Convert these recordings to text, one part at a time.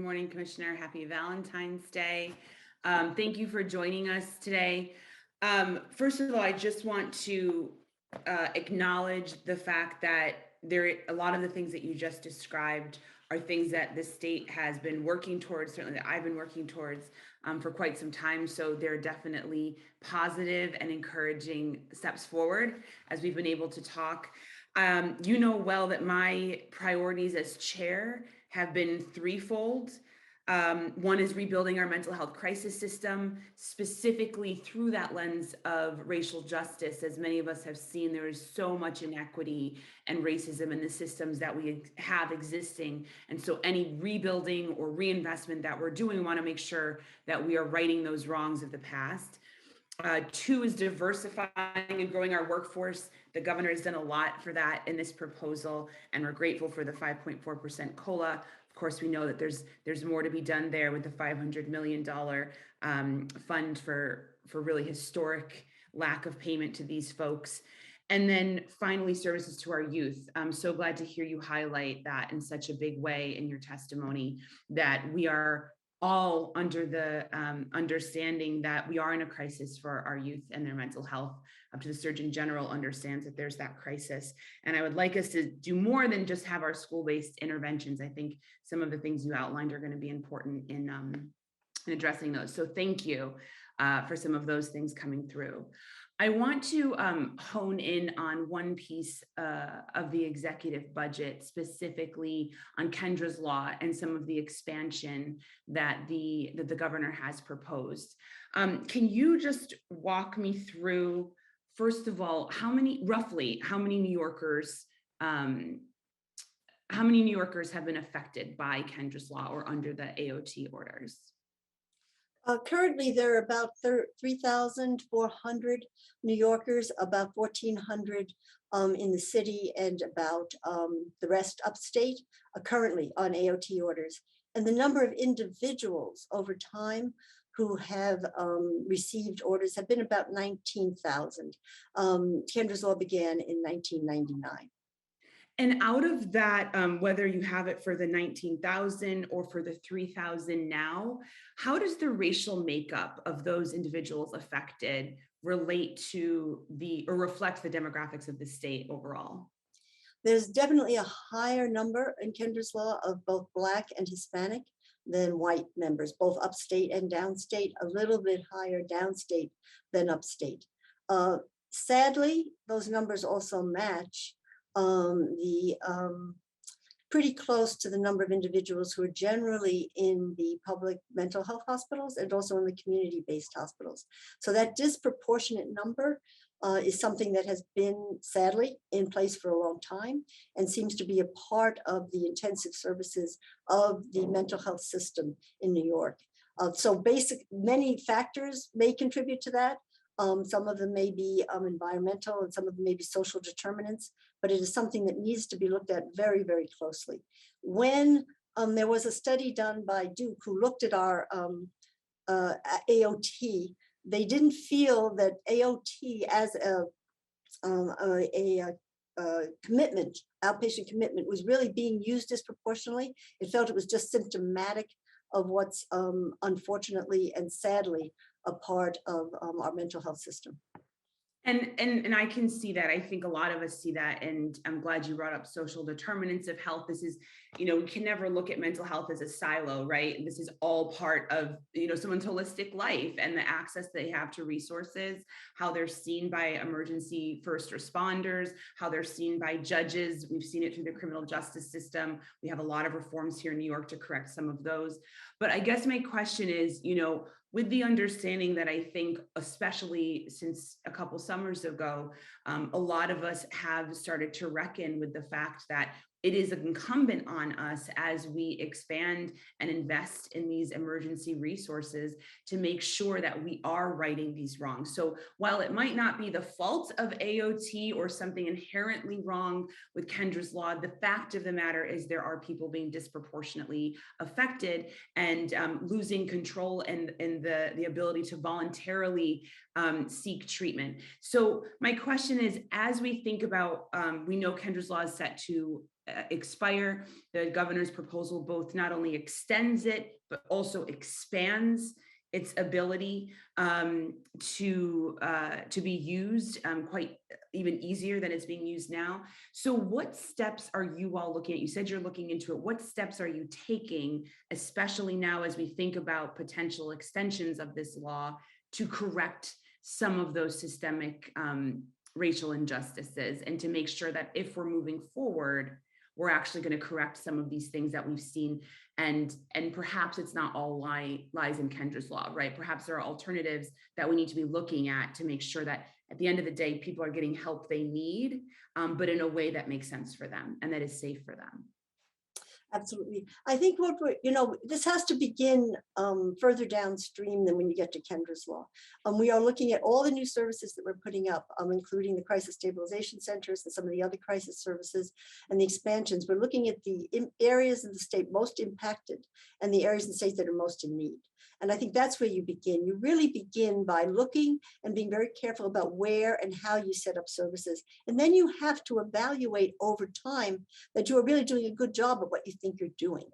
morning, Commissioner. Happy Valentine's Day. Thank you for joining us today. First of all, I just want to acknowledge the fact that a lot of the things that you just described are things that the state has been working towards, certainly that I've been working towards for quite some time. So they're definitely positive and encouraging steps forward as we've been able to talk. You know well that my priorities as chair have been threefold. One is rebuilding our mental health crisis system, specifically through that lens of racial justice. As many of us have seen, there is so much inequity and racism in the systems that we have existing. And so any rebuilding or reinvestment that we're doing, we want to make sure that we are righting those wrongs of the past. Two is diversifying and growing our workforce. The governor has done a lot for that in this proposal, and we're grateful for the 5.4% COLA. Of course, we know that there's more to be done there with the $500 million fund for really historic lack of payment to these folks. And then finally, services to our youth. I'm so glad to hear you highlight that in such a big way in your testimony, that we are all under the understanding that we are in a crisis for our youth and their mental health. Up to the Surgeon General understands that there's that crisis. And I would like us to do more than just have our school-based interventions. I think some of the things you outlined are going to be important in addressing those. So thank you for some of those things coming through. I want to hone in on one piece of the executive budget, specifically on Kendra's Law and some of the expansion that the governor has proposed. Can you just walk me through, first of all, roughly how many New Yorkers have been affected by Kendra's Law or under the AOT orders? Currently, there are about 3,400 New Yorkers, about 1,400 in the city, and about the rest upstate currently on AOT orders. And the number of individuals over time who have received orders have been about 19,000. Kendra's Law began in 1999. And out of that, whether you have it for the 19,000 or for the 3,000 now, how does the racial makeup of those individuals affected relate to or reflect the demographics of the state overall? There's definitely a higher number in Kendra's Law of both Black and Hispanic than white members, both upstate and downstate, a little bit higher downstate than upstate. Sadly, those numbers also match pretty close to the number of individuals who are generally in the public mental health hospitals and also in the community-based hospitals. So that disproportionate number is something that has been sadly in place for a long time and seems to be a part of the intensive services of the mental health system in New York. So many factors may contribute to that. Some of them may be environmental and some of them may be social determinants, but it is something that needs to be looked at very, very closely. When there was a study done by Duke who looked at our AOT, they didn't feel that AOT as a commitment, outpatient commitment, was really being used disproportionately. It felt it was just symptomatic of what's unfortunately and sadly a part of our mental health system. And I can see that. I think a lot of us see that. And I'm glad you brought up social determinants of health. This is, we can never look at mental health as a silo, right? This is all part of, someone's holistic life and the access they have to resources, how they're seen by emergency first responders, how they're seen by judges. We've seen it through the criminal justice system. We have a lot of reforms here in New York to correct some of those. But I guess my question is, with the understanding that I think, especially since a couple summers ago, a lot of us have started to reckon with the fact that it is incumbent on us as we expand and invest in these emergency resources to make sure that we are righting these wrongs. So while it might not be the fault of AOT or something inherently wrong with Kendra's Law, the fact of the matter is there are people being disproportionately affected and losing control and the ability to voluntarily seek treatment. So my question is, as we think about, we know Kendra's Law is set to expire. The governor's proposal both not only extends it, but also expands its ability to be used quite even easier than it's being used now. So what steps are you all looking at? You said you're looking into it. What steps are you taking, especially now as we think about potential extensions of this law to correct some of those systemic racial injustices, and to make sure that if we're moving forward, we're actually going to correct some of these things that we've seen, and perhaps it's not all lies in Kendra's law, right? Perhaps there are alternatives that we need to be looking at to make sure that at the end of the day, people are getting help they need, but in a way that makes sense for them and that is safe for them. Absolutely. I think what this has to begin further downstream than when you get to Kendra's law. We are looking at all the new services that we're putting up, including the crisis stabilization centers and some of the other crisis services and the expansions. We're looking at the areas of the state most impacted and the areas of the states that are most in need. And I think that's where you begin. You really begin by looking and being very careful about where and how you set up services. And then you have to evaluate over time that you are really doing a good job of what you think you're doing.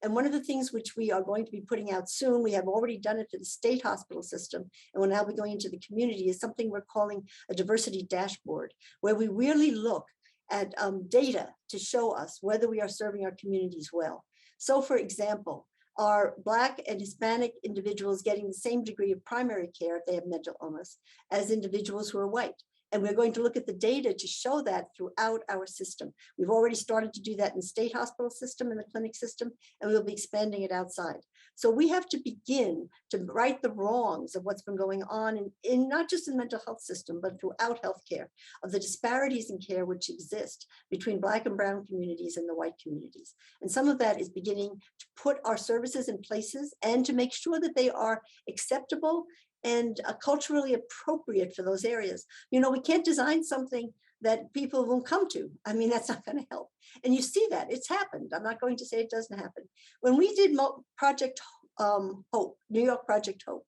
And one of the things which we are going to be putting out soon, we have already done it to the state hospital system, and we'll now be going into the community, is something we're calling a diversity dashboard, where we really look at data to show us whether we are serving our communities well. So for example, are Black and Hispanic individuals getting the same degree of primary care if they have mental illness as individuals who are white? And we're going to look at the data to show that throughout our system. We've already started to do that in the state hospital system and the clinic system, and we'll be expanding it outside. So we have to begin to right the wrongs of what's been going on in not just in the mental health system, but throughout healthcare, of the disparities in care which exist between Black and brown communities and the white communities. And some of that is beginning to put our services in places and to make sure that they are acceptable and culturally appropriate for those areas. We can't design something that people won't come to. I mean, that's not going to help. And you see that it's happened. I'm not going to say it doesn't happen. When we did Project Hope, New York Project Hope,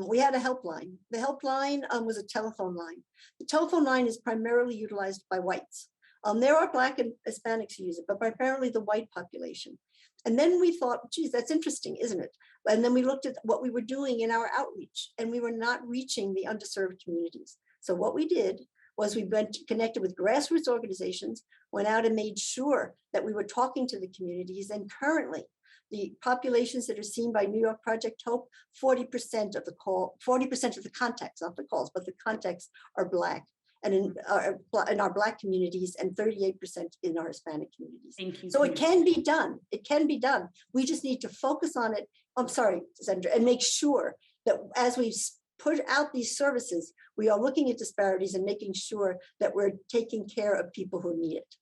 we had a helpline. The helpline was a telephone line. The telephone line is primarily utilized by whites. There are Black and Hispanics who use it, but primarily the white population. And then we thought, geez, that's interesting, isn't it? And then we looked at what we were doing in our outreach, and we were not reaching the underserved communities. So what we did was we connected with grassroots organizations, went out and made sure that we were talking to the communities. And currently, the populations that are seen by New York Project Hope, 40% of the contacts, not the calls, but the contacts are Black. And in our Black communities, and 38% in our Hispanic communities. Thank you. So it can be done. It can be done. We just need to focus on it. I'm sorry, Sandra, and make sure that as we put out these services, we are looking at disparities and making sure that we're taking care of people who need it.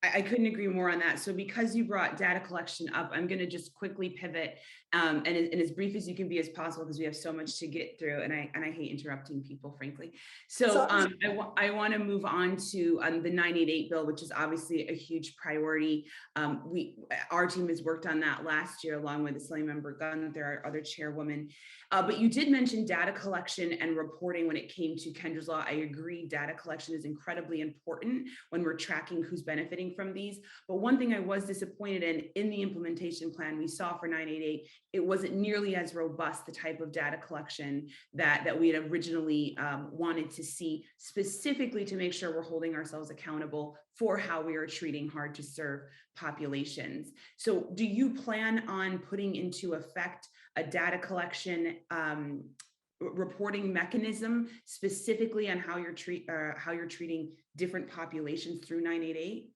I couldn't agree more on that. So because you brought data collection up, I'm going to just quickly pivot and as brief as you can be as possible, because we have so much to get through, and I hate interrupting people, frankly. So I want to move on to the 988 bill, which is obviously a huge priority. Our team has worked on that last year along with Assembly Member Gunther, our other chairwoman. But you did mention data collection and reporting when it came to Kendra's law. I agree, data collection is incredibly important when we're tracking who's benefiting from these. But one thing I was disappointed in the implementation plan we saw for 988, it wasn't nearly as robust, the type of data collection that we had originally wanted to see, specifically to make sure we're holding ourselves accountable for how we are treating hard to serve populations. So do you plan on putting into effect a data collection reporting mechanism specifically on how you're treating different populations through 988?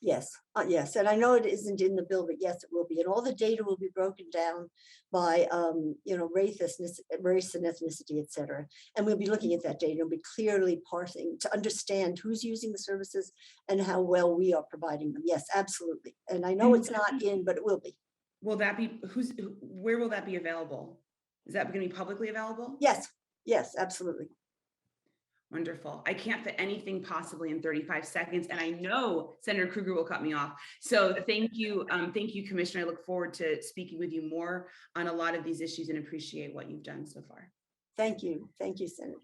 Yes, yes, and I know it isn't in the bill, but yes, it will be, and all the data will be broken down by, race and ethnicity, et cetera. And we'll be looking at that data and be clearly parsing to understand who's using the services and how well we are providing them. Yes, absolutely. And I know it's not in, but it will be. Will that be where will that be available? Is that going to be publicly available? Yes, yes, absolutely. Wonderful. I can't fit anything possibly in 35 seconds. And I know Senator Krueger will cut me off. So thank you, Commissioner. I look forward to speaking with you more on a lot of these issues and appreciate what you've done so far. Thank you. Thank you, Senator.